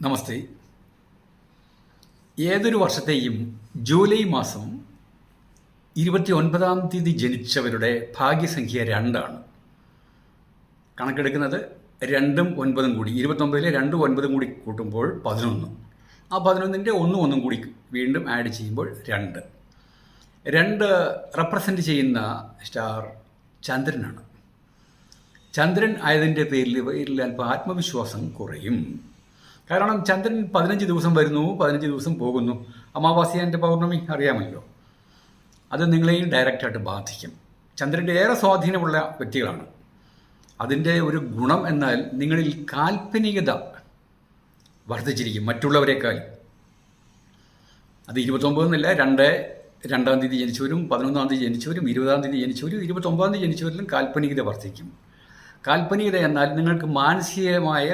നമസ്തേ. ഏതൊരു വർഷത്തെയും ജൂലൈ മാസം 29-ാം തീയതി ജനിച്ചവരുടെ ഭാഗ്യസംഖ്യ 2 ആണ്. കണക്കെടുക്കുന്നത് 2ഉം 9ഉം കൂടി 29-ലെ 2ഉം 9ഉം കൂടി കൂട്ടുമ്പോൾ 11. ആ 11ൻ്റെ ഒന്നും കൂടി വീണ്ടും ആഡ് ചെയ്യുമ്പോൾ 2 റെപ്രസെൻ്റ് ചെയ്യുന്ന സ്റ്റാർ ചന്ദ്രനാണ്. ചന്ദ്രൻ ആയതിൻ്റെ പേരിൽ അല്പം ആത്മവിശ്വാസം കുറയും. കാരണം ചന്ദ്രൻ 15 ദിവസം വരുന്നു, 15 ദിവസം പോകുന്നു. അമാവാസ്യൻ്റെ പൗർണമി അറിയാമല്ലോ. അത് നിങ്ങളെയും ഡയറക്റ്റായിട്ട് ബാധിക്കും. ചന്ദ്രൻ്റെ ഏറെ സ്വാധീനമുള്ള വ്യക്തികളാണ്. അതിൻ്റെ ഒരു ഗുണം എന്നാൽ നിങ്ങളിൽ കാൽപ്പനികത വർദ്ധിച്ചിരിക്കും മറ്റുള്ളവരെക്കാൾ. അത് 29 എന്നല്ല, 2-ാം തീയതി ജനിച്ചവരും 11-ാം തീയതി ജനിച്ചവരും 20-ാം തീയതി ജനിച്ചവരും 29-ാം തീയതി ജനിച്ചവരിലും കാൽപ്പനികത വർദ്ധിക്കും. കാൽപ്പനികത എന്നാൽ നിങ്ങൾക്ക് മാനസികമായ